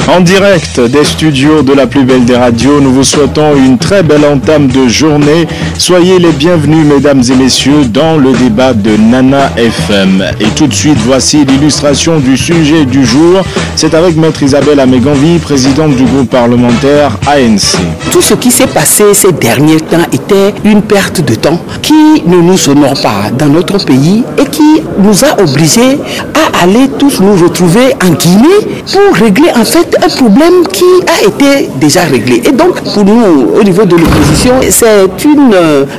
En direct des studios de la plus belle des radios, nous vous souhaitons une très belle entame de journée. Soyez les bienvenus, mesdames et messieurs, dans le débat de Nana FM. Et tout de suite, voici l'illustration du sujet du jour. C'est avec Maître Isabelle Améganvi, présidente du groupe parlementaire ANC. Tout ce qui s'est passé ces derniers temps était une perte de temps qui ne nous honore pas dans notre pays et qui nous a obligés à aller tous nous retrouver en Guinée pour régler en fait un problème qui a été déjà réglé. Et donc pour nous, au niveau de l'opposition, c'est une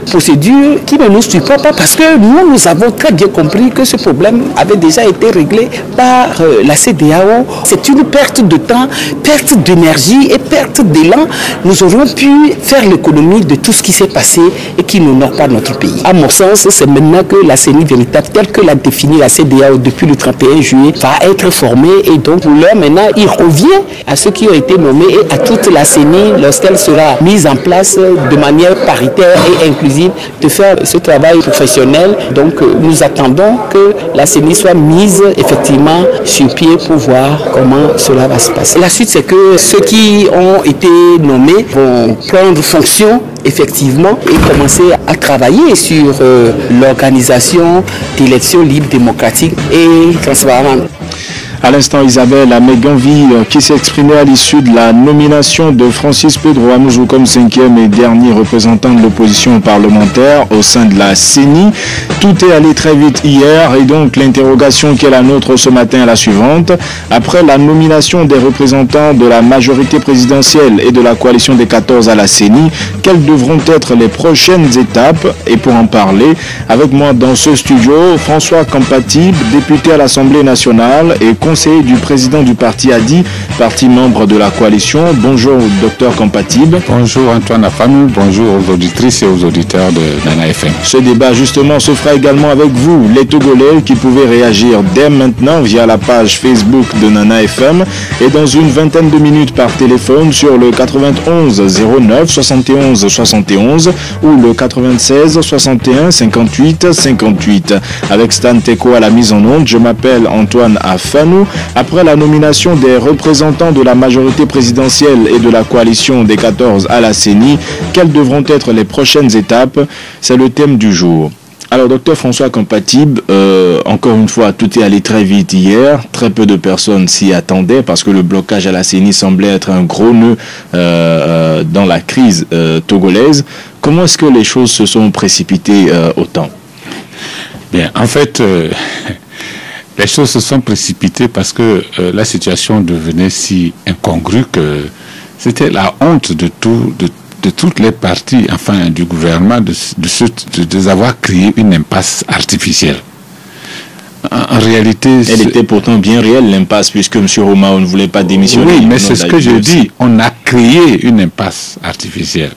procédure qui ne nous suit pas parce que nous avons très bien compris que ce problème avait déjà été réglé par la CEDEAO. C'est une perte de temps, perte d'énergie et perte d'élan. Nous aurions pu faire l'économie de tout ce qui s'est passé et qui n'honore pas notre pays. À mon sens, c'est maintenant que la CENI véritable, telle que l'a définie la CEDEAO depuis le 31 juillet, va être formée et donc pour l'heure maintenant, il revient à ceux qui ont été nommés et à toute la CENI, lorsqu'elle sera mise en place de manière paritaire et inclusive, de faire ce travail professionnel. Donc nous attendons que la CENI soit mise effectivement sur pied pour voir comment cela va se passer. La suite, c'est que ceux qui ont été nommés vont prendre fonction effectivement et commencer à travailler sur l'organisation d'élections libres, démocratiques et transparentes. À l'instant, Isabelle Améganvi qui s'est exprimée à l'issue de la nomination de Francis Pedro Amouzou comme 5e et dernier représentant de l'opposition parlementaire au sein de la CENI. Tout est allé très vite hier et donc l'interrogation qui est la nôtre ce matin est la suivante. Après la nomination des représentants de la majorité présidentielle et de la coalition des 14 à la CENI, quelles devront être les prochaines étapes? Et pour en parler, avec moi dans ce studio, François Compatib, député à l'Assemblée nationale et conseiller du président du parti ADI, parti membre de la coalition. Bonjour, docteur Compatib. Bonjour Antoine Afamou, bonjour aux auditrices et aux auditeurs de Nana FM. Ce débat justement se fera également avec vous, les Togolais, qui pouvez réagir dès maintenant via la page Facebook de Nana FM et dans une vingtaine de minutes par téléphone sur le 91 09 71 71 ou le 96 61 58 58. Avec Stan Teko à la mise en onde, je m'appelle Antoine Afamou. Après la nomination des représentants de la majorité présidentielle et de la coalition des 14 à la CENI, quelles devront être les prochaines étapes? C'est le thème du jour. Alors, docteur François Compatib, encore une fois, tout est allé très vite hier. Très peu de personnes s'y attendaient parce que le blocage à la CENI semblait être un gros nœud dans la crise togolaise. Comment est-ce que les choses se sont précipitées autant? Bien, en fait... les choses se sont précipitées parce que la situation devenait si incongrue que c'était la honte de toutes les parties, enfin du gouvernement, de avoir créé une impasse artificielle. En réalité... Elle était pourtant bien réelle, l'impasse, puisque M. Romao ne voulait pas démissionner. Oui, mais c'est ce que je dis. On a créé une impasse artificielle.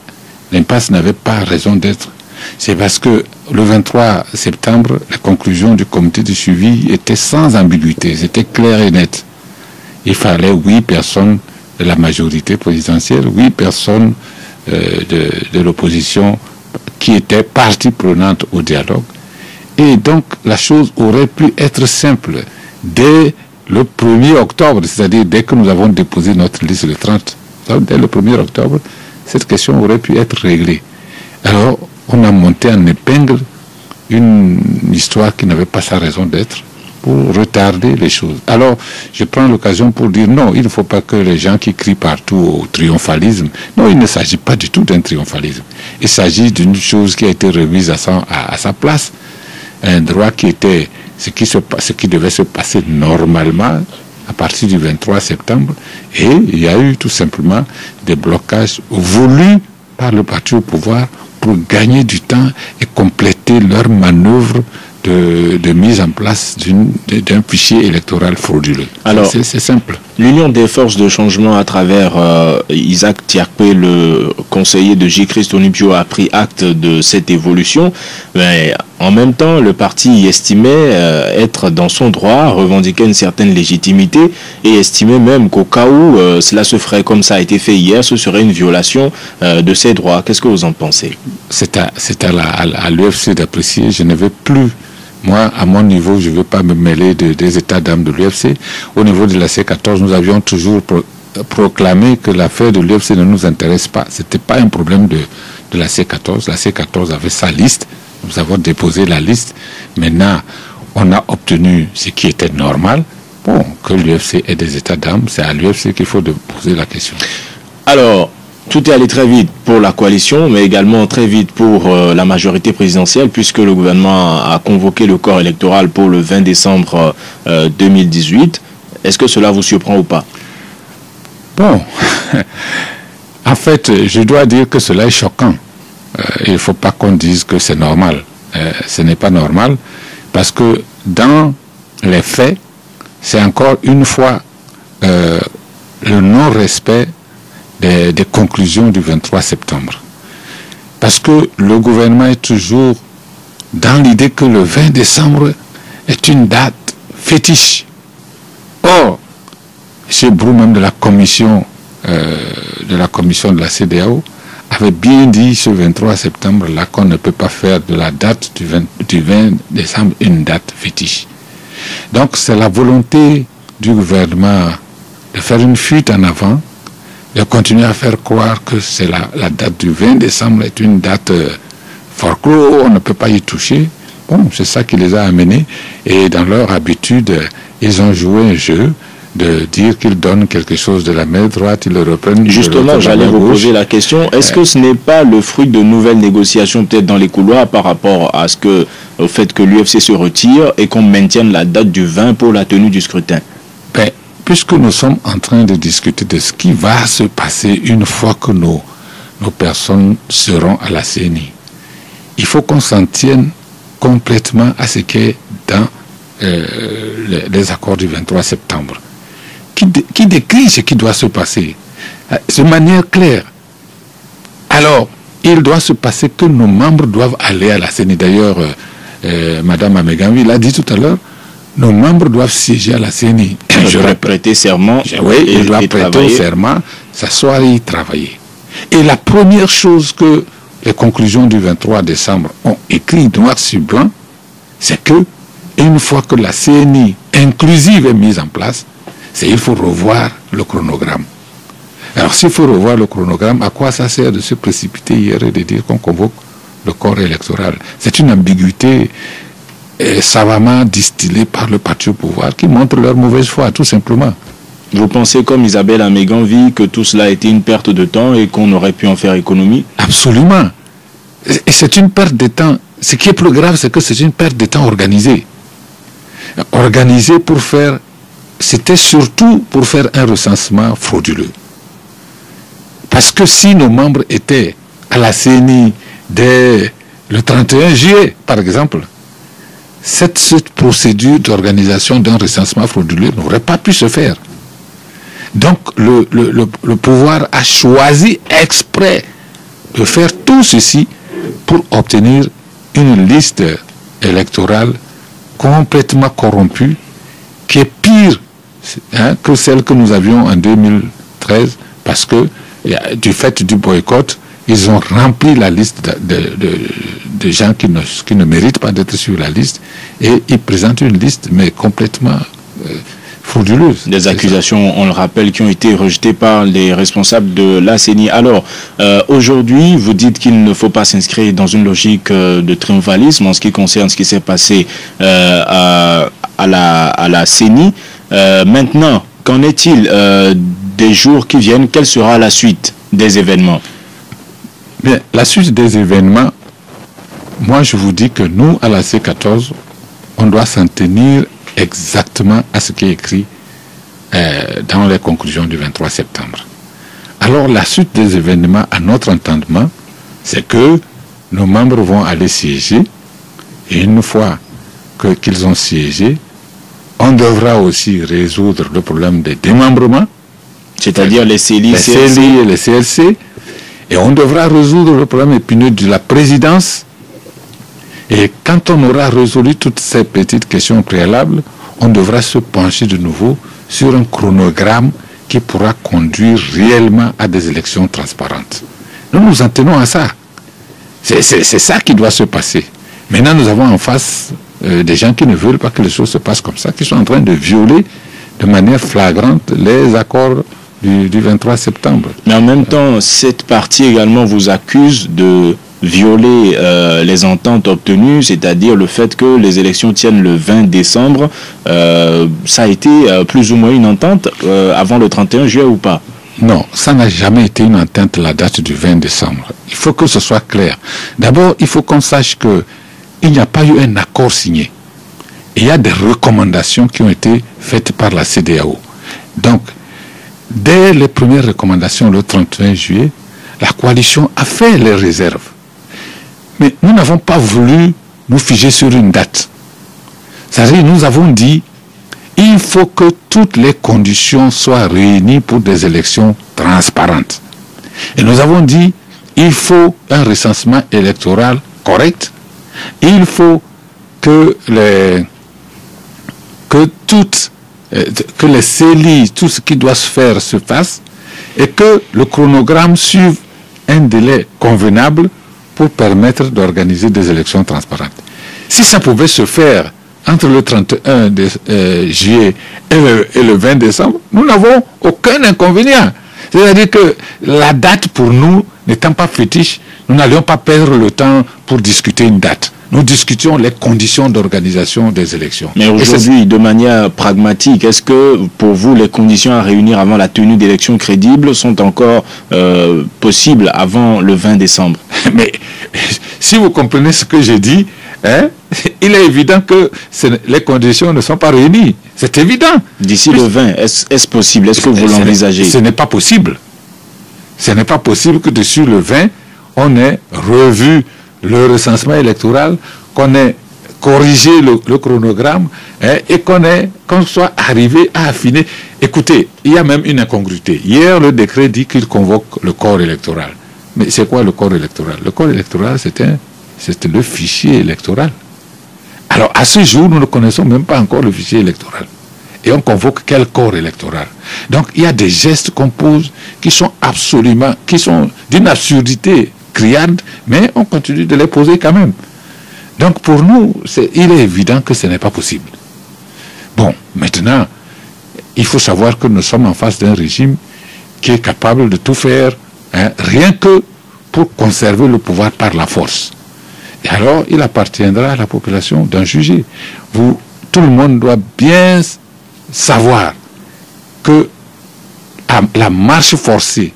L'impasse n'avait pas raison d'être. C'est parce que le 23 septembre, les conclusions du comité de suivi étaient sans ambiguïté, c'était clair et net. Il fallait 8 personnes de la majorité présidentielle, 8 personnes de l'opposition qui étaient partie prenante au dialogue. Et donc la chose aurait pu être simple. Dès le 1er octobre, c'est-à-dire dès que nous avons déposé notre liste le 30, dès le 1er octobre, cette question aurait pu être réglée. Alors, on a monté en épingle une histoire qui n'avait pas sa raison d'être pour retarder les choses. Alors, je prends l'occasion pour dire non, il ne faut pas que les gens qui crient partout au triomphalisme, non, il ne s'agit pas du tout d'un triomphalisme. Il s'agit d'une chose qui a été remise à sa place, un droit qui était ce qui devait se passer normalement à partir du 23 septembre, et il y a eu tout simplement des blocages voulus par le parti au pouvoir pour gagner du temps et compléter leur manœuvre de mise en place d'un fichier électoral frauduleux. Alors, c'est simple. L'Union des forces de changement à travers Isaac Tiakpe, le conseiller de J-Christ Onubio, a pris acte de cette évolution, mais en même temps, le parti estimait être dans son droit, revendiquait une certaine légitimité et estimait même qu'au cas où cela se ferait comme ça a été fait hier, ce serait une violation de ses droits. Qu'est-ce que vous en pensez? C'est à l'UFC d'apprécier. Je ne vais plus... Moi, à mon niveau, je ne veux pas me mêler des états d'âme de l'UFC. Au niveau de la C14, nous avions toujours proclamé que l'affaire de l'UFC ne nous intéresse pas. Ce n'était pas un problème de la C14. La C14 avait sa liste. Nous avons déposé la liste. Maintenant, on a obtenu ce qui était normal. Bon, que l'UFC ait des états d'âme, c'est à l'UFC qu'il faut poser la question. Alors, tout est allé très vite pour la coalition, mais également très vite pour la majorité présidentielle, puisque le gouvernement a convoqué le corps électoral pour le 20 décembre 2018. Est-ce que cela vous surprend ou pas? Bon, en fait, je dois dire que cela est choquant. Il ne faut pas qu'on dise que c'est normal. Ce n'est pas normal, parce que dans les faits, c'est encore une fois le non-respect des conclusions du 23 septembre. Parce que le gouvernement est toujours dans l'idée que le 20 décembre est une date fétiche. Or, M. Brou, même de la commission de la CEDEAO, avait bien dit ce 23 septembre-là qu'on ne peut pas faire de la date du 20 décembre une date fétiche. Donc c'est la volonté du gouvernement de faire une fuite en avant, de continuer à faire croire que c'est la date du 20 décembre est une date folklore, on ne peut pas y toucher. Bon, c'est ça qui les a amenés. Et dans leur habitude, ils ont joué un jeu de dire qu'ils donnent quelque chose de la main droite, ils le reprennent. Justement, j'allais vous poser la question. Est-ce que ce n'est pas le fruit de nouvelles négociations peut-être dans les couloirs par rapport à au fait que l'UFC se retire et qu'on maintienne la date du 20 pour la tenue du scrutin? Ben, puisque nous sommes en train de discuter de ce qui va se passer une fois que nos personnes seront à la CENI, il faut qu'on s'en tienne complètement à ce qui est dans les accords du 23 septembre, qui décrit ce qui doit se passer de manière claire. Alors, il doit se passer que nos membres doivent aller à la CENI. D'ailleurs, Madame Amegambi l'a dit tout à l'heure, nos membres doivent siéger à la CENI. Je dois prêter serment. Oui, ils doivent prêter serment, s'asseoir et y travailler. Et la première chose que les conclusions du 23 décembre ont écrit noir sur blanc, c'est que une fois que la CENI inclusive est mise en place, il faut revoir le chronogramme. Alors s'il faut revoir le chronogramme, à quoi ça sert de se précipiter hier et de dire qu'on convoque le corps électoral? C'est une ambiguïté savamment distillée par le parti au pouvoir qui montre leur mauvaise foi, tout simplement. Vous pensez comme Isabelle Amegambi que tout cela a été une perte de temps et qu'on aurait pu en faire économie? Absolument. Et c'est une perte de temps. Ce qui est plus grave, c'est que c'est une perte de temps organisée. Organisée pour faire... C'était surtout pour faire un recensement frauduleux. Parce que si nos membres étaient à la CENI dès le 31 juillet, par exemple, cette procédure d'organisation d'un recensement frauduleux n'aurait pas pu se faire. Donc le pouvoir a choisi exprès de faire tout ceci pour obtenir une liste électorale complètement corrompue, qui est pire que celle que nous avions en 2013, parce que du fait du boycott, ils ont rempli la liste de gens qui ne méritent pas d'être sur la liste, et ils présentent une liste mais complètement frauduleuse. Des accusations, on le rappelle, qui ont été rejetées par les responsables de la CENI. Alors, aujourd'hui, vous dites qu'il ne faut pas s'inscrire dans une logique de triomphalisme en ce qui concerne ce qui s'est passé à la CENI. Maintenant, qu'en est-il des jours qui viennent? Quelle sera la suite des événements? Bien, la suite des événements, moi je vous dis que nous, à la C14, on doit s'en tenir exactement à ce qui est écrit dans les conclusions du 23 septembre. Alors la suite des événements, à notre entendement, c'est que nos membres vont aller siéger, et une fois qu'ils ont siégé, on devra aussi résoudre le problème des démembrements, c'est-à-dire les CELI, et les CLC, et on devra résoudre le problème épineux de la présidence. Et quand on aura résolu toutes ces petites questions préalables, on devra se pencher de nouveau sur un chronogramme qui pourra conduire réellement à des élections transparentes. Nous nous en tenons à ça. C'est ça qui doit se passer. Maintenant, nous avons en face des gens qui ne veulent pas que les choses se passent comme ça, qui sont en train de violer de manière flagrante les accords du 23 septembre. Mais en même temps, cette partie également vous accuse de violer les ententes obtenues, c'est-à-dire le fait que les élections tiennent le 20 décembre. Ça a été plus ou moins une entente avant le 31 juillet ou pas? Non, ça n'a jamais été une entente, la date du 20 décembre. Il faut que ce soit clair. D'abord, il faut qu'on sache qu'il n'y a pas eu un accord signé. Il y a des recommandations qui ont été faites par la CEDEAO. Donc, dès les premières recommandations, le 31 juillet, la coalition a fait les réserves. Mais nous n'avons pas voulu nous figer sur une date. C'est-à-dire, nous avons dit, il faut que toutes les conditions soient réunies pour des élections transparentes. Et nous avons dit, il faut un recensement électoral correct. Il faut que les CELI, tout ce qui doit se faire se fasse, et que le chronogramme suive un délai convenable pour permettre d'organiser des élections transparentes. Si ça pouvait se faire entre le 31 juillet et le 20 décembre, nous n'avons aucun inconvénient. C'est-à-dire que la date pour nous n'étant pas fétiche, nous n'allions pas perdre le temps pour discuter une date. Nous discutions les conditions d'organisation des élections. Mais aujourd'hui, de manière pragmatique, est-ce que pour vous, les conditions à réunir avant la tenue d'élections crédibles sont encore possibles avant le 20 décembre? Mais si vous comprenez ce que j'ai dit, il est évident que les conditions ne sont pas réunies. C'est évident. D'ici le 20, est-ce possible? Est-ce que vous l'envisagez? Ce n'est pas possible. Ce n'est pas possible que dessus le 20, on ait revu le recensement électoral, qu'on ait corrigé le chronogramme et qu'on soit arrivé à affiner. Écoutez, il y a même une incongruité. Hier, le décret dit qu'il convoque le corps électoral. Mais c'est quoi le corps électoral? Le corps électoral, c'était le fichier électoral. Alors, à ce jour, nous ne connaissons même pas encore le fichier électoral. Et on convoque quel corps électoral? Donc, il y a des gestes qu'on pose qui sont d'une absurdité criarde, mais on continue de les poser quand même. Donc, pour nous, il est évident que ce n'est pas possible. Bon, maintenant, il faut savoir que nous sommes en face d'un régime qui est capable de tout faire, rien que pour conserver le pouvoir par la force. Et alors, il appartiendra à la population d'en juger. Tout le monde doit bien savoir que la marche forcée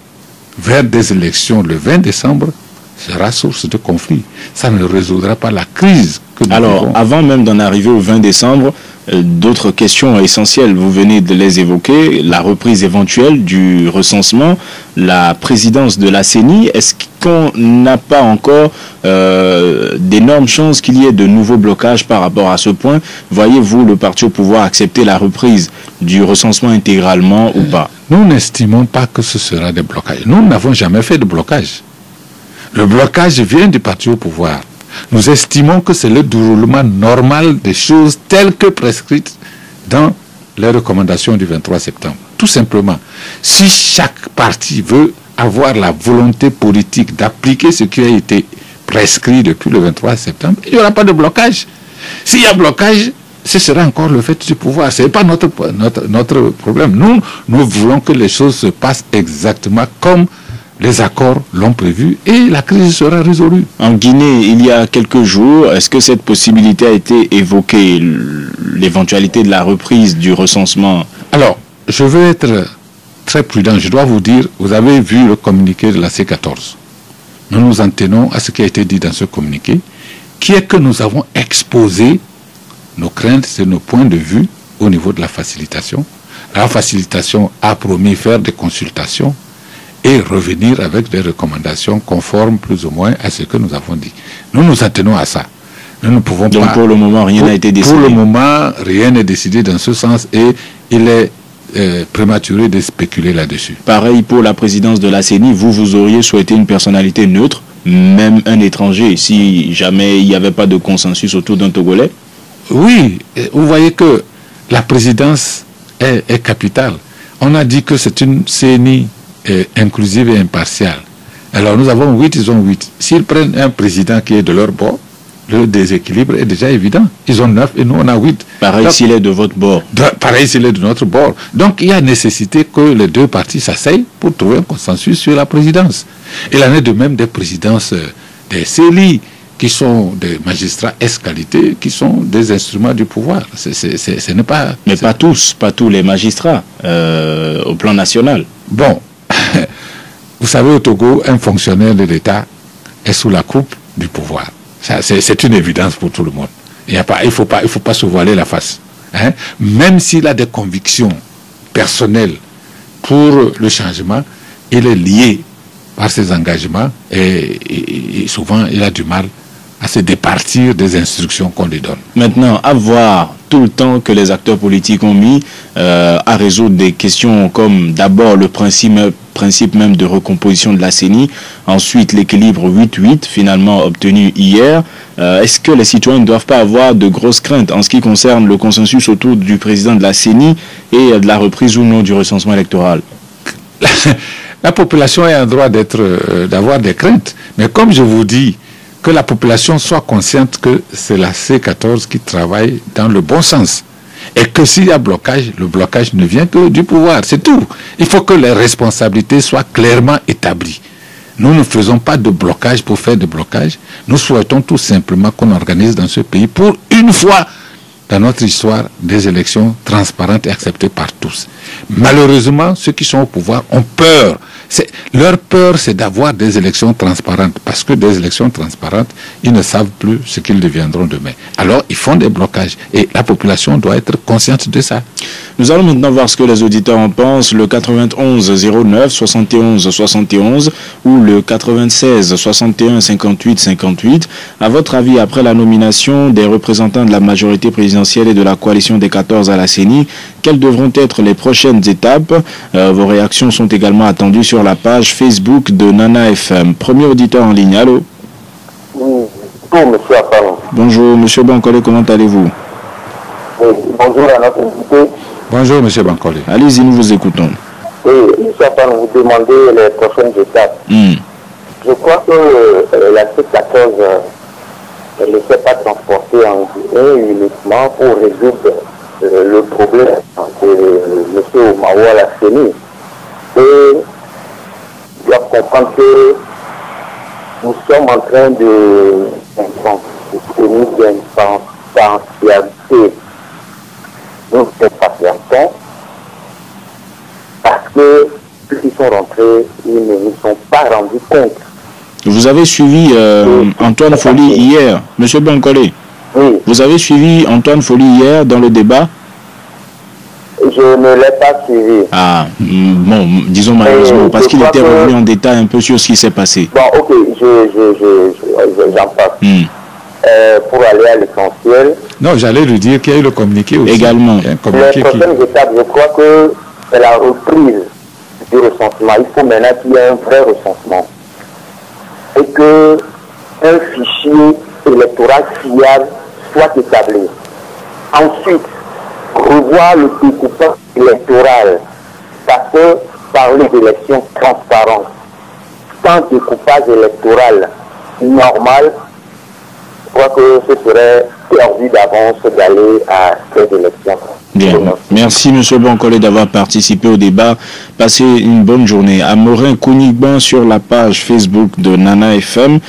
vers des élections le 20 décembre sera source de conflit. Ça ne résoudra pas la crise que nous vivons. Avant même d'en arriver au 20 décembre, d'autres questions essentielles, vous venez de les évoquer, la reprise éventuelle du recensement, la présidence de la CENI. Est-ce qu'on n'a pas encore d'énormes chances qu'il y ait de nouveaux blocages par rapport à ce point? Voyez-vous le parti au pouvoir accepter la reprise du recensement intégralement ou pas? Nous n'estimons pas que ce sera des blocages. Nous n'avons jamais fait de blocage. Le blocage vient du parti au pouvoir. Nous estimons que c'est le déroulement normal des choses telles que prescrites dans les recommandations du 23 septembre. Tout simplement, si chaque parti veut avoir la volonté politique d'appliquer ce qui a été prescrit depuis le 23 septembre, il n'y aura pas de blocage. S'il y a blocage, ce sera encore le fait du pouvoir. Ce n'est pas notre problème. Nous voulons que les choses se passent exactement comme les accords l'ont prévu et la crise sera résolue. En Guinée, il y a quelques jours, est-ce que cette possibilité a été évoquée, l'éventualité de la reprise du recensement? Alors, je veux être très prudent. Je dois vous dire, vous avez vu le communiqué de la C14. Nous nous en tenons à ce qui a été dit dans ce communiqué, qui est que nous avons exposé nos craintes et nos points de vue au niveau de la facilitation. La facilitation a promis faire des consultations et revenir avec des recommandations conformes plus ou moins à ce que nous avons dit. Nous nous attenons à ça. Nous ne pouvons pas... Donc pour le moment, rien n'a été décidé. Pour le moment, rien n'est décidé dans ce sens et il est prématuré de spéculer là-dessus. Pareil pour la présidence de la CENI, vous auriez souhaité une personnalité neutre, même un étranger, si jamais il n'y avait pas de consensus autour d'un Togolais? Oui, vous voyez que la présidence est capitale. On a dit que c'est une CENI inclusive et impartiale. Alors nous avons 8, ils ont 8. S'ils prennent un président qui est de leur bord, le déséquilibre est déjà évident. Ils ont 9 et nous on a 8. Pareil s'il est de votre bord. Pareil s'il est de notre bord. Donc il y a nécessité que les deux partis s'asseyent pour trouver un consensus sur la présidence. Il en est de même des présidences des CELI, qui sont des magistrats ès-qualité, qui sont des instruments du pouvoir. Ce n'est pas... Mais pas tous les magistrats, au plan national. Bon, vous savez, au Togo, un fonctionnaire de l'État est sous la coupe du pouvoir. C'est une évidence pour tout le monde. Il ne faut pas se voiler la face. Hein? Même s'il a des convictions personnelles pour le changement, il est lié par ses engagements et souvent il a du mal à se départir des instructions qu'on lui donne. Maintenant, avoir tout le temps que les acteurs politiques ont mis à résoudre des questions comme d'abord le principe même de recomposition de la CENI, ensuite l'équilibre 8-8 finalement obtenu hier, est-ce que les citoyens ne doivent pas avoir de grosses craintes en ce qui concerne le consensus autour du président de la CENI et de la reprise ou non du recensement électoral? La population a un droit d'avoir des craintes, mais comme je vous dis, que la population soit consciente que c'est la C14 qui travaille dans le bon sens. Et que s'il y a blocage, le blocage ne vient que du pouvoir, c'est tout. Il faut que les responsabilités soient clairement établies. Nous ne faisons pas de blocage pour faire de blocage. Nous souhaitons tout simplement qu'on organise dans ce pays, pour une fois dans notre histoire, des élections transparentes et acceptées par tous. Malheureusement, ceux qui sont au pouvoir ont peur. Leur peur, c'est d'avoir des élections transparentes. Parce que des élections transparentes, ils ne savent plus ce qu'ils deviendront demain. Alors, ils font des blocages. Et la population doit être consciente de ça. Nous allons maintenant voir ce que les auditeurs en pensent. Le 91 09 71 71 ou le 96 61 58 58. À votre avis, après la nomination des représentants de la majorité présidentielle et de la coalition des 14 à la CENI, quelles devront être les prochaines étapes? Vos réactions sont également attendues sur la page Facebook de Nana FM. Premier auditeur en ligne, allô? Oui, bonjour monsieur Afan. Bonjour monsieur Bankole, comment allez-vous? Oui, bonjour à notre invité. Bonjour monsieur Bankole. Allez-y, nous vous écoutons. Oui, monsieur Afan, vous demandez les prochaines étapes. Je crois que la C14 ne s'est pas transportée en Guinée uniquement pour résoudre le problème de M. Oumawa à la CENI. Et il doit comprendre que nous sommes en train de tenir une partialité. Nous impatientons parce que ceux qui sont rentrés, ils ne nous sont pas rendus compte. Vous avez suivi Antoine Folie hier, monsieur Bankole. Oui. Vous avez suivi Antoine Folie hier dans le débat? Je ne l'ai pas suivi. Ah, bon, disons malheureusement, parce qu'il était revenu en détail un peu sur ce qui s'est passé. Bon, ok, j'en passe. Pour aller à l'essentiel. Non, j'allais lui dire qu'il y a eu le communiqué aussi. Également. Les prochaines étapes, je crois que c'est la reprise du recensement. Il faut maintenant qu'il y ait un vrai recensement. Et que un fichier électoral fiable soit établi. Ensuite, revoir le découpage électoral. Parce que parler d'élections transparentes, sans découpage électoral normal, je crois que ce serait perdu d'avance d'aller à cette élection. Bien. Merci M. Bankole d'avoir participé au débat. Passez une bonne journée. Amorin Kounigban sur la page Facebook de Nana FM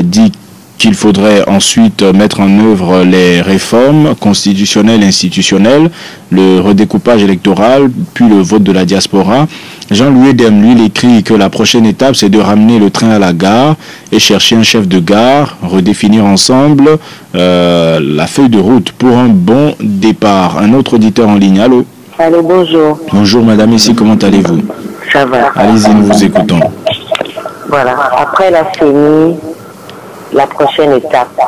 dit qu'il faudrait ensuite mettre en œuvre les réformes constitutionnelles et institutionnelles, le redécoupage électoral, puis le vote de la diaspora. Jean-Louis Dem, lui, il écrit que la prochaine étape, c'est de ramener le train à la gare et chercher un chef de gare, redéfinir ensemble la feuille de route pour un bon départ. Un autre auditeur en ligne, allô? Allô, bonjour. Bonjour madame, ici, comment allez-vous? Ça va. Allez-y, nous vous écoutons. Voilà, après la CENI, la prochaine étape.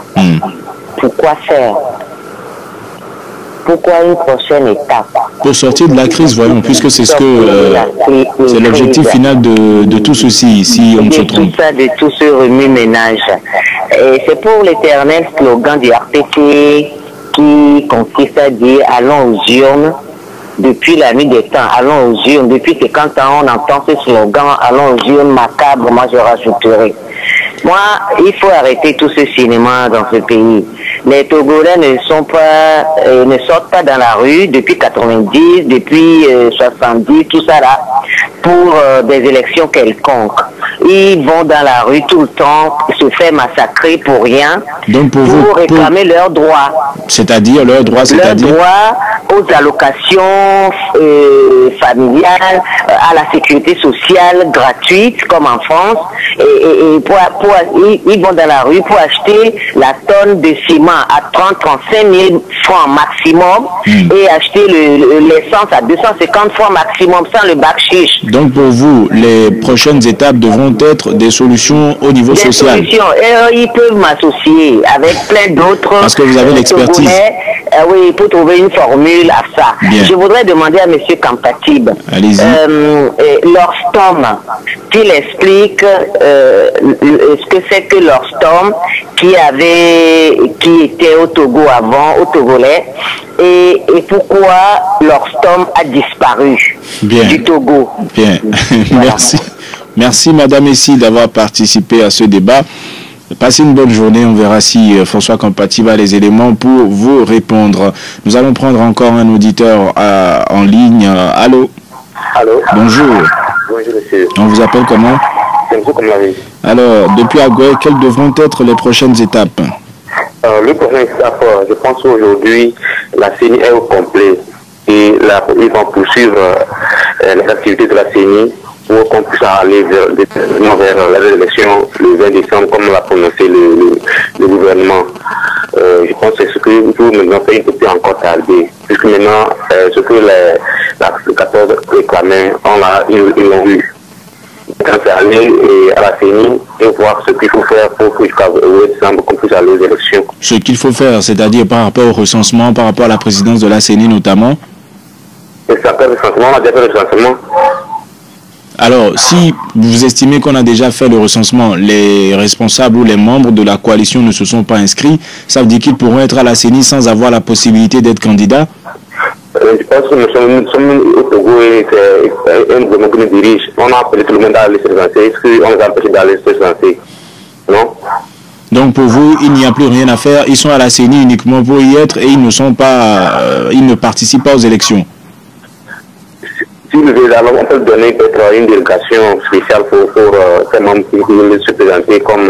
Pourquoi faire? Pourquoi une prochaine étape? Pour sortir de la crise, voyons, puisque c'est ce que c'est l'objectif final de tout ceci, si on ne se trompe. Tout ça, de tout ce remue-ménage. C'est pour l'éternel slogan du RTT qui consiste à dire allons aux urnes. Depuis la nuit des temps, allons aux urnes. Depuis 50 ans, on entend ce slogan, allons aux urnes, macabre, moi je rajouterai. Moi, il faut arrêter tout ce cinéma dans ce pays. Les Togolais ne sortent pas dans la rue depuis 90, depuis 70, tout ça là, pour des élections quelconques. Ils vont dans la rue tout le temps, se faire massacrer pour rien, donc pour réclamer leurs droits. C'est-à-dire leurs droits, c'est-à-dire leurs droits aux allocations familiales, à la sécurité sociale gratuite, comme en France. Et ils vont dans la rue pour acheter la tonne de ciment à 30-35 000 francs maximum et acheter l'essence à 250 francs maximum sans le bac chiche. Donc pour vous, les prochaines étapes devront être des solutions au niveau social. Des solutions. Et ils peuvent m'associer avec plein d'autres. Parce que vous avez l'expertise. Oui, pour trouver une formule à ça. Bien. Je voudrais demander à M. Kampatib. Allez-y. L'Orstom, qu'il explique ce que c'est que l'Orstom qui était au Togo avant, au Togolais, et pourquoi l'Orstom a disparu du Togo. Bien, voilà. Merci. Merci Madame Essi d'avoir participé à ce débat. Passez une bonne journée, on verra si François Kampatib a les éléments pour vous répondre. Nous allons prendre encore un auditeur en ligne. Allô? Allô? Bonjour. Bonjour monsieur. On vous appelle comment? C'est monsieur Komlavi. Alors, depuis Agoué, quelles devront être les prochaines étapes? Le prochain étape, je pense qu'aujourd'hui, la CENI est au complet et ils vont poursuivre les activités de la CENI pour qu'on puisse aller vers la élection le 20 décembre, comme l'a prononcé le gouvernement. Je pense que c'est ce que nous maintenant fait, il ne peut plus encore tarder. Puisque maintenant, ce que les 14 réclamaient, ils l'ont vu. Quand c'est aller à la CENI et voir ce qu'il faut faire pour que jusqu'à décembre qu'on puisse aller aux élections. Ce qu'il faut faire, c'est-à-dire par rapport au recensement, par rapport à la présidence de la CENI notamment. Et ça fait le recensement, on a déjà fait le recensement. Alors, si vous estimez qu'on a déjà fait le recensement, les responsables ou les membres de la coalition ne se sont pas inscrits, ça veut dire qu'ils pourront être à la CENI sans avoir la possibilité d'être candidats? Je pense que nous sommes au Togo et c'est un gouvernement qui nous dirige. On a appelé tout le monde à aller se présenter. Est-ce qu'on les a empêchés d'aller se présenter? Non? Donc pour vous, il n'y a plus rien à faire. Ils sont à la CENI uniquement pour y être et ils ne participent pas aux élections. Si nous allons, on peut donner peut-être une délégation spéciale pour ces membres qui veulent se présenter comme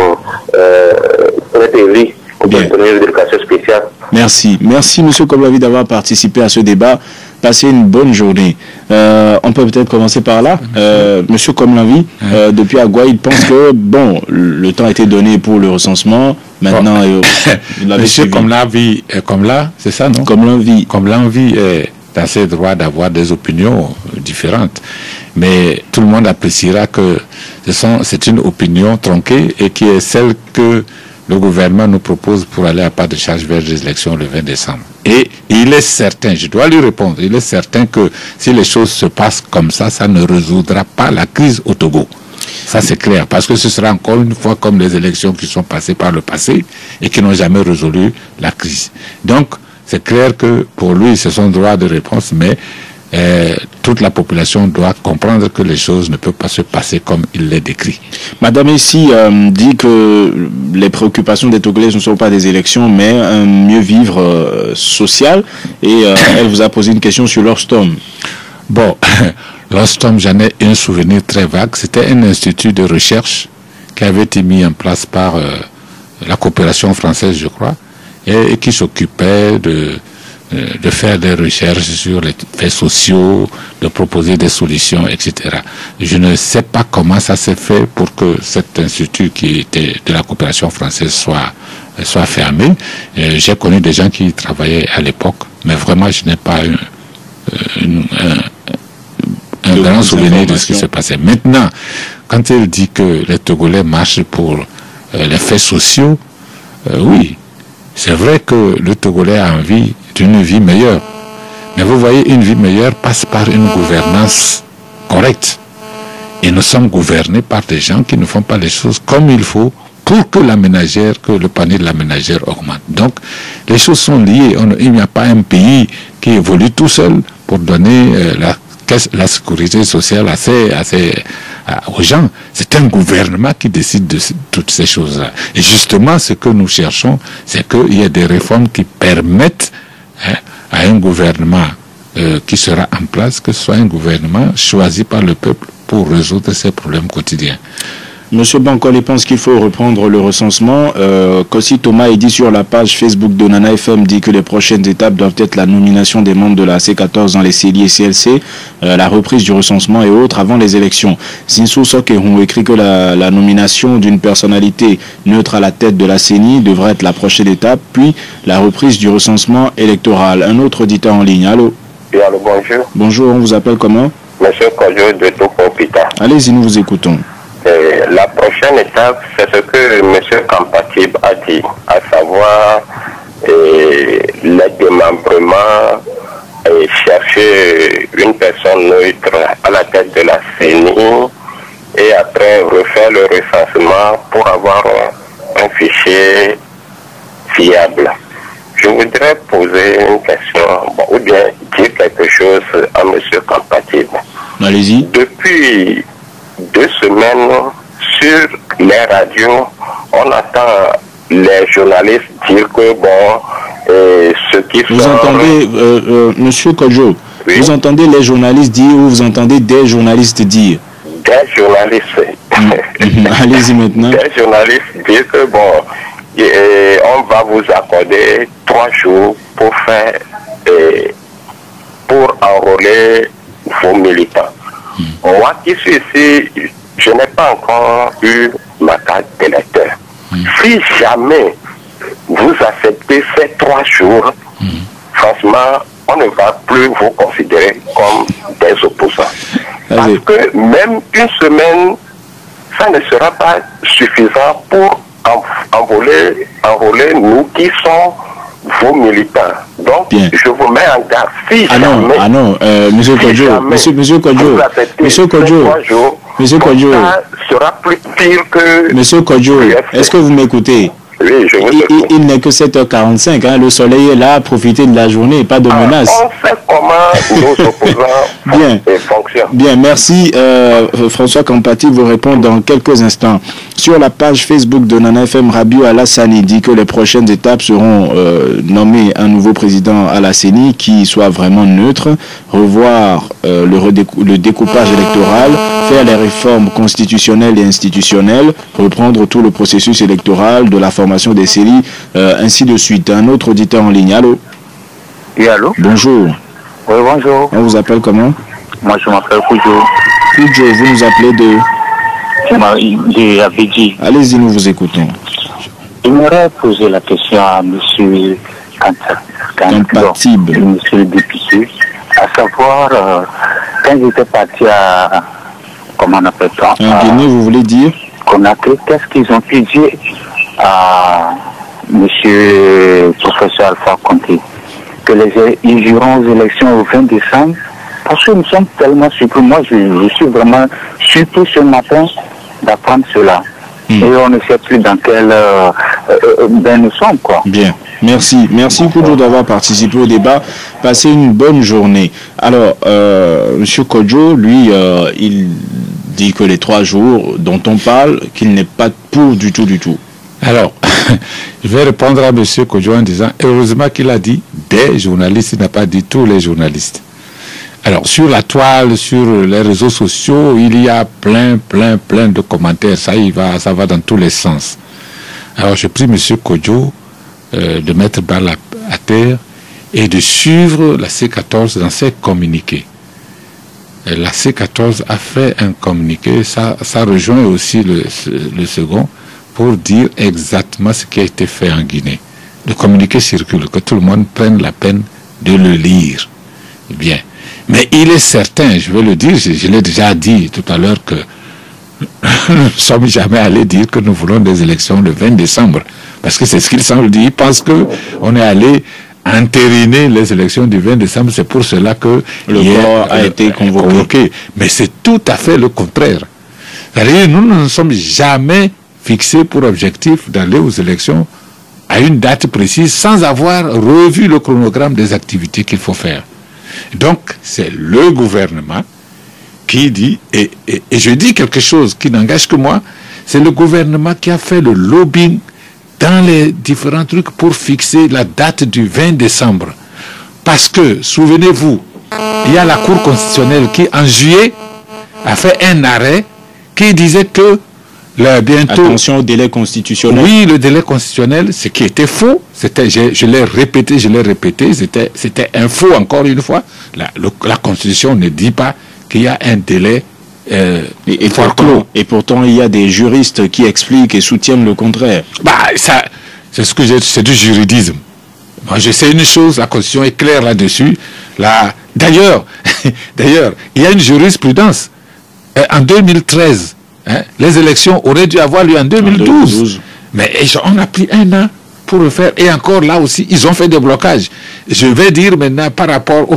pour être élus. On peut donner une délégation spéciale. Merci. Merci, M. Komlavi, d'avoir participé à ce débat. Passez une bonne journée. On peut peut-être commencer par là. M. Komlavi, depuis Agoué, il pense que, bon, le temps a été donné pour le recensement. Maintenant, il avait suivi. Comme là, c'est ça, non? Comme l'envie est dans ses droits d'avoir des opinions différentes. Mais tout le monde appréciera que c'est une opinion tronquée et qui est celle que le gouvernement nous propose pour aller à pas de charge vers les élections le 20 décembre. Et il est certain, je dois lui répondre, il est certain que si les choses se passent comme ça, ça ne résoudra pas la crise au Togo. Ça c'est clair, parce que ce sera encore une fois comme les élections qui sont passées par le passé et qui n'ont jamais résolu la crise. Donc, c'est clair que pour lui, c'est son droit de réponse, mais toute la population doit comprendre que les choses ne peuvent pas se passer comme il les décrit. Madame Essi dit que les préoccupations des Togolais ne sont pas des élections, mais un mieux vivre social. Et elle vous a posé une question sur l'Orstom. Bon, l'Orstom, j'en ai un souvenir très vague. C'était un institut de recherche qui avait été mis en place par la coopération française, je crois, et qui s'occupait de faire des recherches sur les faits sociaux, de proposer des solutions, etc. Je ne sais pas comment ça s'est fait pour que cet institut qui était de la coopération française soit fermé. J'ai connu des gens qui travaillaient à l'époque, mais vraiment je n'ai pas un grand souvenir de ce qui s'est passé. Maintenant, quand elle dit que les Togolais marchent pour les faits sociaux, oui, c'est vrai que le Togolais a envie d'une vie meilleure. Mais vous voyez, une vie meilleure passe par une gouvernance correcte. Et nous sommes gouvernés par des gens qui ne font pas les choses comme il faut pour que le panier de la ménagère augmente. Donc, les choses sont liées. Il n'y a pas un pays qui évolue tout seul pour donner la sécurité sociale à aux gens. C'est un gouvernement qui décide de toutes ces choses-là. Et justement, ce que nous cherchons, c'est qu'il y ait des réformes qui permettent à un gouvernement qui sera en place, que ce soit un gouvernement choisi par le peuple pour résoudre ses problèmes quotidiens. Monsieur Bankole pense qu'il faut reprendre le recensement. Kossi Thomas est dit sur la page Facebook de Nana FM dit que les prochaines étapes doivent être la nomination des membres de la C14 dans les CELI et CLC, la reprise du recensement et autres avant les élections. Sinsou Sokerou écrit que la nomination d'une personnalité neutre à la tête de la CENI devrait être la prochaine étape, puis la reprise du recensement électoral. Un autre auditeur en ligne. Allô? Oui, allô, bonjour. Bonjour, on vous appelle comment? Monsieur Kodjo de Tokopita. Allez-y, nous vous écoutons. La prochaine étape, c'est ce que M. Kampatib a dit, à savoir le démembrement et chercher une personne neutre à la tête de la CENI et après refaire le recensement pour avoir un fichier fiable. Je voudrais poser une question, ou bien dire quelque chose à M. Kampatib. Allez-y. Depuis 2 semaines, sur les radios, on attend les journalistes dire que ceux qui vous sont... entendez, Monsieur Kodjo, oui? Vous entendez les journalistes dire ou vous entendez des journalistes dire? Des journalistes. Allez-y maintenant. Des journalistes disent que on va vous accorder 3 jours pour faire, pour enrôler vos militants. Moi qui suis ici, je n'ai pas encore eu ma carte d'électeur. Si jamais vous acceptez ces 3 jours, franchement, on ne va plus vous considérer comme des opposants. Parce que même une semaine, ça ne sera pas suffisant pour enrôler nous qui sommes vos militants. Donc, bien. Je vous mets en garde. Si Monsieur Kodjo, Monsieur Kodjo, ça sera plus pire que... Monsieur Kodjo, est-ce que vous m'écoutez? Oui, je vous écoute. Il n'est que 7h45, hein, le soleil est là, profitez de la journée, pas de menace. On sait comment nos opposants fonctionnent. Bien, merci. François Kampatib vous répond dans quelques instants. Sur la page Facebook de Nana FM, Rabiou Alassani dit que les prochaines étapes seront nommer un nouveau président à la CENI qui soit vraiment neutre, revoir le découpage électoral, faire les réformes constitutionnelles et institutionnelles, reprendre tout le processus électoral de la formation des CELI, ainsi de suite. Un autre auditeur en ligne. Allô? Oui, allô? Bonjour. Oui, bonjour. On vous appelle comment? Moi, je m'appelle Koudjo. Koudjo, vous nous appelez de Abidji. Allez-y, nous vous écoutons. J'aimerais poser la question à M. Kampatib, M. le député, à savoir, quand j'étais parti à, comment on appelle ça? En Guinée, vous voulez dire? Conakry, qu'est-ce qu'ils ont pu dire à M. professeur Alpha Conté? Que ils iront aux élections au 20 décembre? Parce que nous sommes tellement surpris. Moi, je suis vraiment surpris ce matin d'apprendre cela. Et on ne sait plus dans quel bain nous sommes, quoi. Bien. Merci. Merci Koudjo d'avoir participé au débat. Passez une bonne journée. Alors, M. Kodjo, lui, il dit que les 3 jours dont on parle, qu'il n'est pas pour du tout. Alors, je vais répondre à M. Kodjo en disant, heureusement qu'il a dit des journalistes, il n'a pas dit tous les journalistes. Alors, sur la toile, sur les réseaux sociaux, il y a plein de commentaires. Ça va dans tous les sens. Alors, je prie M. Kodjo de mettre balle à terre et de suivre la C14 dans ses communiqués. Et la C14 a fait un communiqué, ça rejoint aussi le second, pour dire exactement ce qui a été fait en Guinée. Le communiqué circule, que tout le monde prenne la peine de le lire. Bien. Mais il est certain, je veux le dire, je l'ai déjà dit tout à l'heure, que nous ne sommes jamais allés dire que nous voulons des élections le 20 décembre. Parce que c'est ce qu'il semble dire. Il pense qu'on est allé entériner les élections du 20 décembre. C'est pour cela que le corps a été convoqué. Mais c'est tout à fait le contraire. C'est-à-dire, nous ne nous sommes jamais fixés pour objectif d'aller aux élections à une date précise sans avoir revu le chronogramme des activités qu'il faut faire. Donc, c'est le gouvernement qui dit, et je dis quelque chose qui n'engage que moi, c'est le gouvernement qui a fait le lobbying dans les différents trucs pour fixer la date du 20 décembre. Parce que, souvenez-vous, il y a la Cour constitutionnelle qui, en juillet, a fait un arrêt qui disait que bientôt... Attention au délai constitutionnel. Oui, le délai constitutionnel, ce qui était faux, je l'ai répété, c'était un faux encore une fois. La Constitution ne dit pas qu'il y a un délai et pourtant, il y a des juristes qui expliquent et soutiennent le contraire. C'est du juridisme. Moi, je sais une chose, la Constitution est claire là-dessus. D'ailleurs, il y a une jurisprudence. En 2013, les élections auraient dû avoir lieu en 2012. Mais on a pris un an pour le faire. Et encore là aussi, ils ont fait des blocages. Je vais dire maintenant par rapport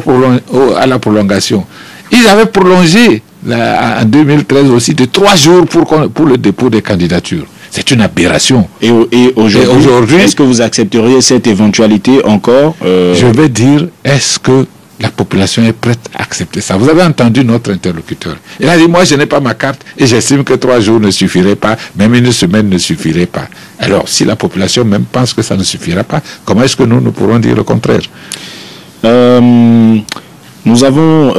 à la prolongation. Ils avaient prolongé en 2013 aussi de 3 jours pour le dépôt des candidatures. C'est une aberration. Et aujourd'hui, est-ce que vous accepteriez cette éventualité encore Je vais dire, est-ce que la population est prête à accepter ça? Vous avez entendu notre interlocuteur. Il a dit, moi je n'ai pas ma carte et j'estime que 3 jours ne suffiraient pas, même une semaine ne suffirait pas. Alors, si la population même pense que ça ne suffira pas, comment est-ce que nous pourrons dire le contraire? Nous avons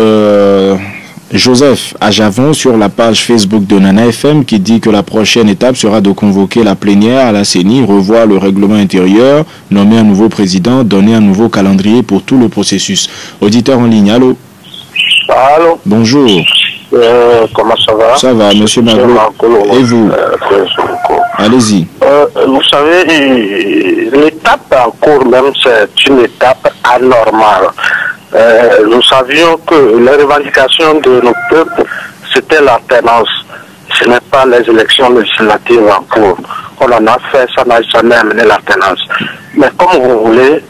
Joseph Ajavon sur la page Facebook de Nana FM qui dit que la prochaine étape sera de convoquer la plénière à la CENI, revoir le règlement intérieur, nommer un nouveau président, donner un nouveau calendrier pour tout le processus. Auditeur en ligne, allô? Allô? Bonjour. Comment ça va? Ça va, monsieur Maglo. Et vous? Allez-y. Vous savez, l'étape en cours même, c'est une étape anormale. Nous savions que les revendications de nos peuples, c'était l'alternance. Ce n'est pas les élections législatives en cours. On en a fait, ça n'a jamais amené l'alternance. Mais comme vous voulez,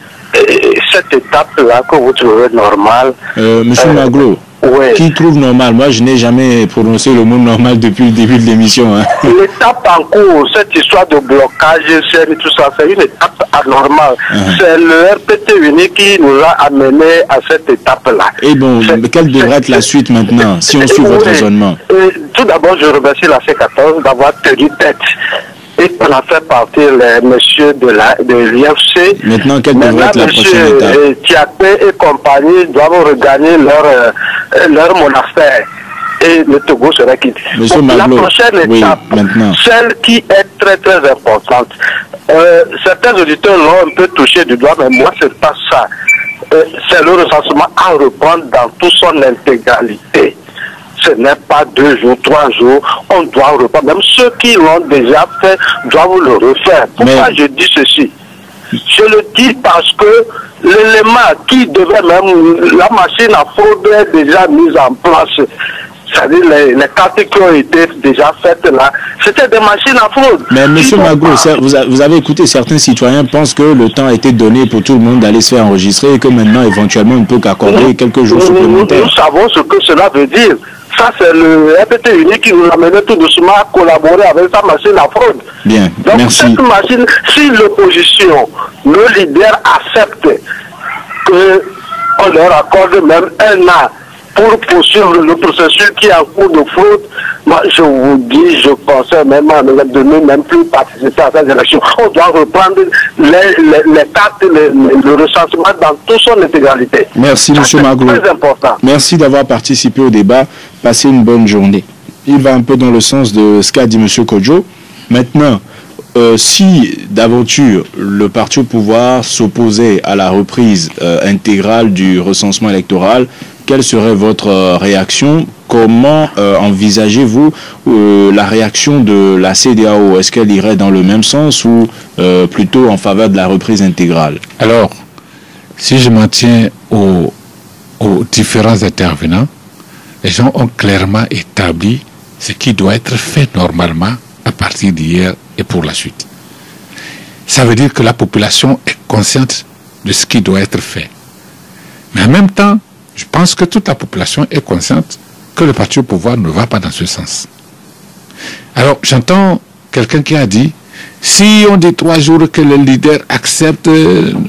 cette étape-là que vous trouvez normale... Monsieur Maglo, oui. Qui trouve normal? Moi, je n'ai jamais prononcé le mot normal depuis le début de l'émission. Hein. L'étape en cours, cette histoire de blocage, tout ça, c'est une étape anormale. C'est le RPT unique qui nous a amené à cette étape-là. Et bon, quelle devrait être la suite maintenant, si on suit votre raisonnement? Tout d'abord, je remercie la C14 d'avoir tenu tête. Et on a fait partir les messieurs de l'IFC. Maintenant, quelle devrait être la prochaine étape? Tiapé et compagnie doivent regagner leur monastère. Et le Togo sera quitté. La prochaine étape, celle qui est très très importante. Certains auditeurs l'ont un peu touché du doigt, mais moi, c'est pas ça. C'est le recensement à reprendre dans toute son intégralité. Ce n'est pas 2 jours, 3 jours, on doit reprendre. Même ceux qui l'ont déjà fait doivent le refaire. Pourquoi je dis ceci? Je le dis parce que l'élément qui devait même, la machine à fraude est déjà mise en place. C'est-à-dire les cartes qui ont été déjà faites là, c'était des machines à fraude. Mais monsieur Maglo, vous avez écouté, certains citoyens pensent que le temps a été donné pour tout le monde d'aller se faire enregistrer et que maintenant éventuellement on ne peut qu'accorder quelques jours supplémentaires. Nous savons ce que cela veut dire. Ça, c'est le RPT unique qui nous amenait tout doucement à collaborer avec sa machine à fraude. Bien, donc, merci. Cette machine, si l'opposition, nos leaders acceptent qu'on leur accorde même 1 an pour poursuivre le processus qui est en cours de fraude, moi je vous dis, je pensais même à ne même plus participer à ces élections. On doit reprendre les cartes, le recensement dans toute son intégralité. Merci monsieur Maglo. C'est très important. Merci d'avoir participé au débat. Passez une bonne journée. Il va un peu dans le sens de ce qu'a dit monsieur Kodjo. Maintenant, si d'aventure le parti au pouvoir s'opposait à la reprise intégrale du recensement électoral, quelle serait votre réaction? Comment envisagez-vous la réaction de la CEDEAO? Est-ce qu'elle irait dans le même sens ou plutôt en faveur de la reprise intégrale? Alors, si je m'en tiens aux différents intervenants, les gens ont clairement établi ce qui doit être fait normalement à partir d'hier et pour la suite. Ça veut dire que la population est consciente de ce qui doit être fait. Mais en même temps, je pense que toute la population est consciente que le parti au pouvoir ne va pas dans ce sens. Alors, j'entends quelqu'un qui a dit, si on dit 3 jours que les leaders acceptent,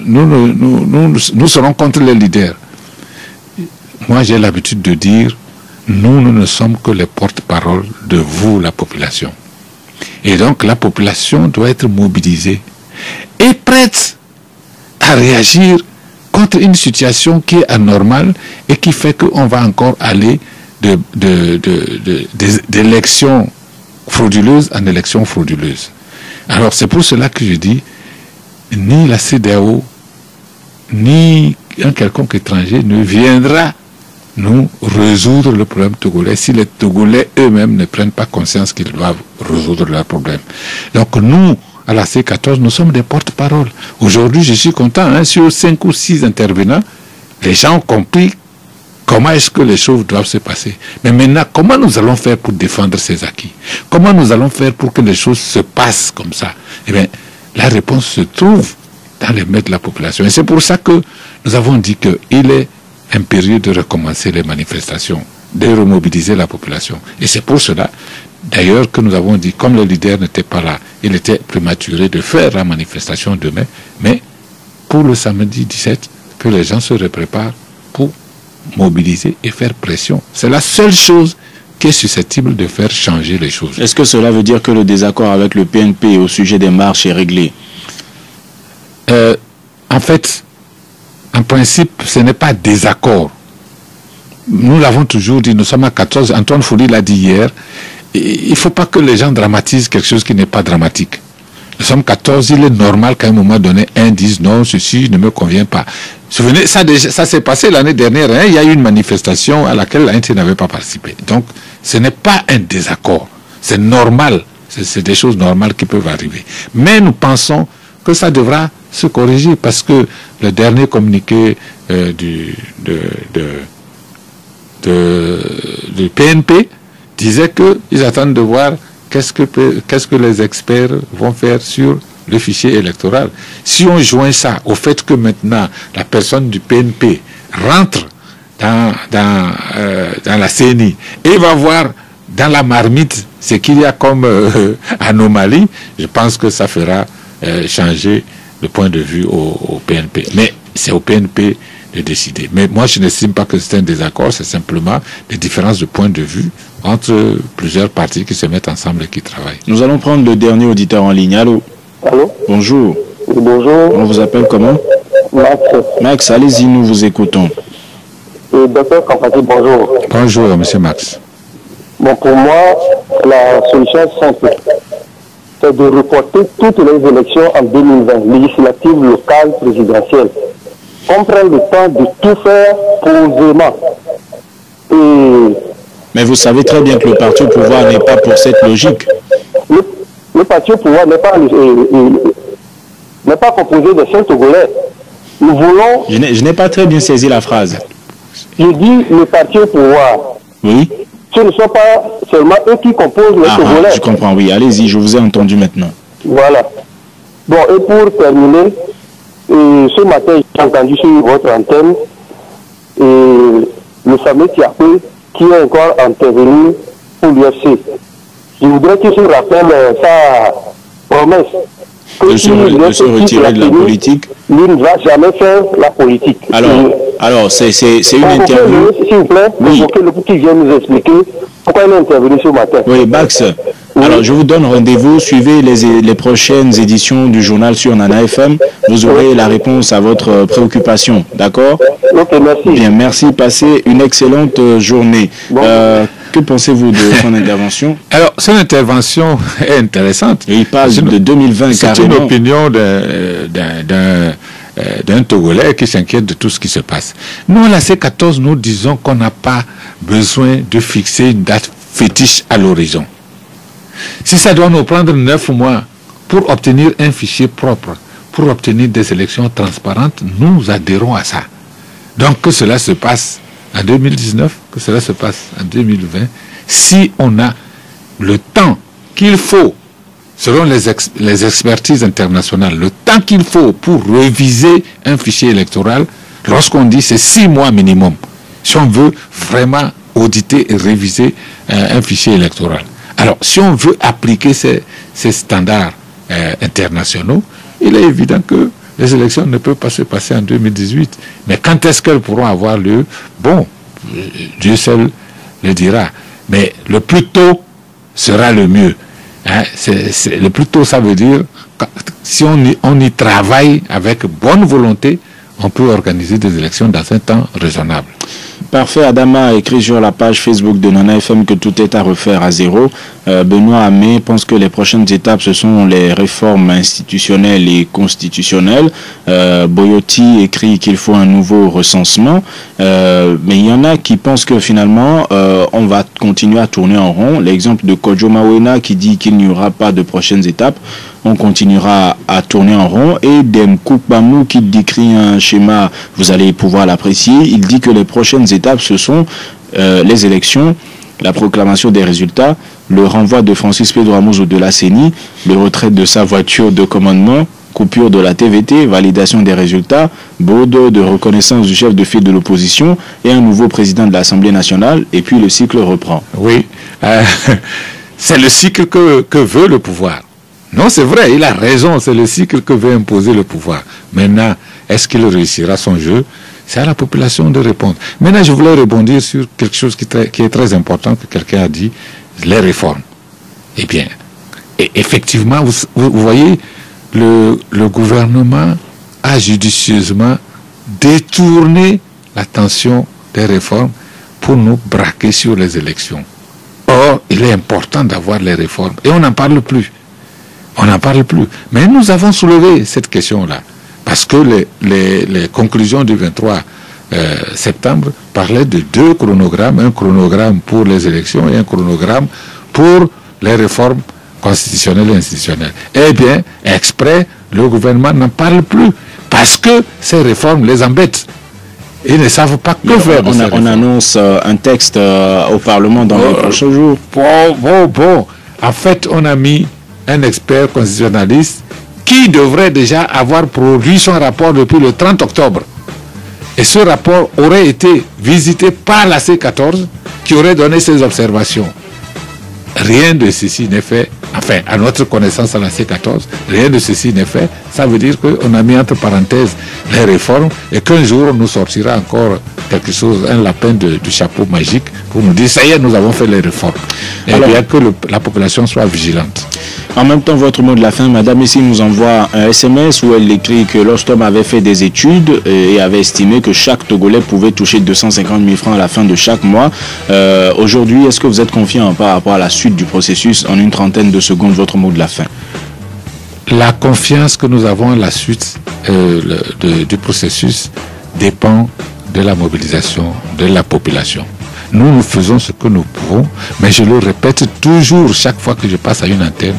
nous serons contre les leaders. Moi, j'ai l'habitude de dire, nous ne sommes que les porte-parole de vous, la population. Et donc la population doit être mobilisée et prête à réagir contre une situation qui est anormale et qui fait qu'on va encore aller d'élections frauduleuses en élections frauduleuses. Alors c'est pour cela que je dis, ni la CEDEAO, ni un quelconque étranger ne viendra nous résoudre le problème togolais si les Togolais eux-mêmes ne prennent pas conscience qu'ils doivent résoudre leurs problèmes. Donc nous, à la C14, nous sommes des porte-parole. Aujourd'hui, je suis content, sur 5 ou 6 intervenants, les gens ont compris comment est-ce que les choses doivent se passer. Mais maintenant, comment nous allons faire pour défendre ces acquis? Comment nous allons faire pour que les choses se passent comme ça? Eh bien, la réponse se trouve dans les mains de la population. Et c'est pour ça que nous avons dit qu'il est impérieux de recommencer les manifestations, de remobiliser la population. Et c'est pour cela, d'ailleurs, que nous avons dit, comme le leader n'était pas là, il était prématuré de faire la manifestation demain, mais pour le samedi 17, que les gens se préparent pour mobiliser et faire pression. C'est la seule chose qui est susceptible de faire changer les choses. Est-ce que cela veut dire que le désaccord avec le PNP au sujet des marches est réglé? En fait, en principe, ce n'est pas désaccord. Nous l'avons toujours dit, nous sommes à 14, Antoine Fouly l'a dit hier, il ne faut pas que les gens dramatisent quelque chose qui n'est pas dramatique. Nous sommes 14, il est normal qu'à un moment donné, un dise non, ceci ne me convient pas. Souvenez, ça s'est passé l'année dernière, il y a eu une manifestation à laquelle l'ANT n'avait pas participé. Donc, ce n'est pas un désaccord, c'est normal, c'est des choses normales qui peuvent arriver. Mais nous pensons que ça devra se corriger parce que le dernier communiqué du PNP disait qu'ils attendent de voir qu'est-ce que les experts vont faire sur le fichier électoral. Si on joint ça au fait que maintenant la personne du PNP rentre dans la CENI et va voir dans la marmite ce qu'il y a comme anomalie, je pense que ça fera changer le point de vue au PNP. Mais c'est au PNP de décider. Mais moi, je n'estime pas que c'est un désaccord, c'est simplement des différences de point de vue entre plusieurs partis qui se mettent ensemble et qui travaillent. Nous allons prendre le dernier auditeur en ligne. Allô? Allô? Bonjour. Bonjour. On vous appelle comment? Max. Max, allez-y, nous vous écoutons. Docteur Kampati, bonjour. Bonjour, monsieur Max. Bon, pour moi, la solution est simple. C'est de reporter toutes les élections en 2020, législatives, locales, présidentielles. On prend le temps de tout faire posément. Mais vous savez très bien que le parti au pouvoir n'est pas pour cette logique. Le parti au pouvoir n'est pas composé de 5 Togolais. Nous voulons... Je n'ai pas très bien saisi la phrase. Je dis le parti au pouvoir. Oui. Ce ne sont pas seulement eux qui composent les Togolais. Je comprends, oui. Allez-y, je vous ai entendu maintenant. Voilà. Bon, et pour terminer, ce matin, j'ai entendu sur votre antenne le fameux Tiapé qui est encore intervenu pour l'UFC. Je voudrais qu'il se rappelle sa promesse. De se retirer de la politique. Lui ne va jamais faire la politique. Alors c'est une interview. S'il vous plaît, le pour qu'il vienne nous expliquer pourquoi il est intervenu ce matin. Oui, Max. Oui. Alors, je vous donne rendez-vous. Suivez les prochaines éditions du journal sur Nana FM. Vous aurez la réponse à votre préoccupation. D'accord? Ok, merci. Bien, merci. Passez une excellente journée. Bon. Que pensez-vous de son intervention? Alors, son intervention est intéressante. Et il parle de 2020 carrément. C'est une opinion d'un Togolais qui s'inquiète de tout ce qui se passe. Nous, à la C14, nous disons qu'on n'a pas besoin de fixer une date fétiche à l'horizon. Si ça doit nous prendre 9 mois pour obtenir un fichier propre, pour obtenir des élections transparentes, nous adhérons à ça. Donc que cela se passe en 2019, que cela se passe en 2020, si on a le temps qu'il faut, selon les expertises internationales, le temps qu'il faut pour réviser un fichier électoral, lorsqu'on dit c'est 6 mois minimum, si on veut vraiment auditer et réviser un fichier électoral. Alors, si on veut appliquer ces standards internationaux, il est évident que les élections ne peuvent pas se passer en 2018. Mais quand est-ce qu'elles pourront avoir lieu? Bon, Dieu seul le dira. Mais le plus tôt sera le mieux. Hein, le plus tôt, ça veut dire, si on y travaille avec bonne volonté, on peut organiser des élections dans un temps raisonnable. Parfait. Adama a écrit sur la page Facebook de Nana FM que tout est à refaire à zéro. Benoît Hamé pense que les prochaines étapes, ce sont les réformes institutionnelles et constitutionnelles. Boyoti écrit qu'il faut un nouveau recensement. Mais il y en a qui pensent que finalement, on va continuer à tourner en rond. L'exemple de Kojo Mawena qui dit qu'il n'y aura pas de prochaines étapes. On continuera à tourner en rond. Et Demkouk Bamou qui décrit un schéma, vous allez pouvoir l'apprécier. Il dit que les prochaines étapes, ce sont les élections, la proclamation des résultats, le renvoi de Francis Pedro Amouzou de la CENI, le retrait de sa voiture de commandement, coupure de la TVT, validation des résultats, bordeaux de reconnaissance du chef de file de l'opposition et un nouveau président de l'Assemblée nationale. Et puis le cycle reprend. Oui, c'est le cycle que veut le pouvoir. Non, c'est vrai, il a raison, c'est le cycle que veut imposer le pouvoir. Maintenant, est-ce qu'il réussira son jeu? C'est à la population de répondre. Maintenant, je voulais rebondir sur quelque chose qui est très important, que quelqu'un a dit, les réformes. Eh bien, effectivement, vous voyez, le gouvernement a judicieusement détourné l'attention des réformes pour nous braquer sur les élections. Or, il est important d'avoir les réformes. Et on n'en parle plus. On n'en parle plus. Mais nous avons soulevé cette question-là. Parce que les conclusions du 23 septembre parlaient de deux chronogrammes. Un chronogramme pour les élections et un chronogramme pour les réformes constitutionnelles et institutionnelles. Eh bien, exprès, le gouvernement n'en parle plus. Parce que ces réformes les embêtent. Ils ne savent pas que faire. On annonce un texte au Parlement dans les prochains jours. Bon. En fait, on a mis un expert constitutionnaliste qui devrait déjà avoir produit son rapport depuis le 30 octobre. Et ce rapport aurait été visité par la C14 qui aurait donné ses observations. Rien de ceci n'est fait. Enfin, à notre connaissance à la C14, rien de ceci n'est fait. Ça veut dire qu'on a mis entre parenthèses les réformes et qu'un jour on nous sortira encore quelque chose, un lapin du chapeau magique pour nous dire ça y est, nous avons fait les réformes. Et bien que la population soit vigilante. En même temps, votre mot de la fin, Madame ici nous envoie un SMS où elle écrit que l'Ostom avait fait des études et avait estimé que chaque Togolais pouvait toucher 250 000 francs à la fin de chaque mois. Aujourd'hui, est-ce que vous êtes confiant par rapport à la suite du processus? En une trentaine de secondes, votre mot de la fin. La confiance que nous avons à la suite du processus dépend de la mobilisation de la population. Nous faisons ce que nous pouvons, mais je le répète toujours chaque fois que je passe à une antenne,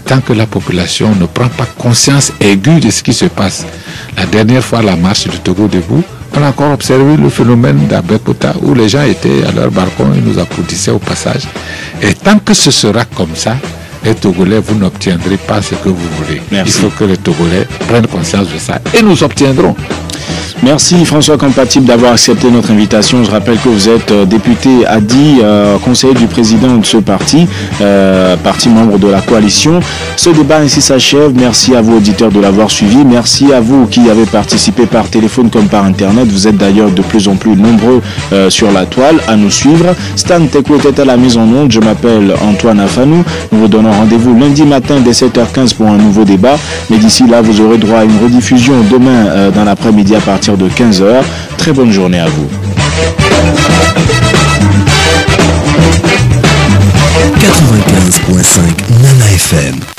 tant que la population ne prend pas conscience aiguë de ce qui se passe. La dernière fois, la marche du Togo debout, on a encore observé le phénomène d'Abekota où les gens étaient à leur balcon et nous applaudissaient au passage. Et tant que ce sera comme ça, les Togolais, vous n'obtiendrez pas ce que vous voulez. Merci. Il faut que les Togolais prennent conscience de ça et nous obtiendrons. Merci François Compatible d'avoir accepté notre invitation. Je rappelle que vous êtes député Adi, conseiller du président de ce parti, parti membre de la coalition. Ce débat ainsi s'achève. Merci à vous auditeurs de l'avoir suivi. Merci à vous qui avez participé par téléphone comme par internet. Vous êtes d'ailleurs de plus en plus nombreux sur la toile à nous suivre. Stan Teko était à la mise en onde. Je m'appelle Antoine Afanou. Nous vous donnons rendez-vous lundi matin dès 7h15 pour un nouveau débat. Mais d'ici là, vous aurez droit à une rediffusion demain dans l'après-midi à partir de 15h. Très bonne journée à vous. 95.5 Nana FM.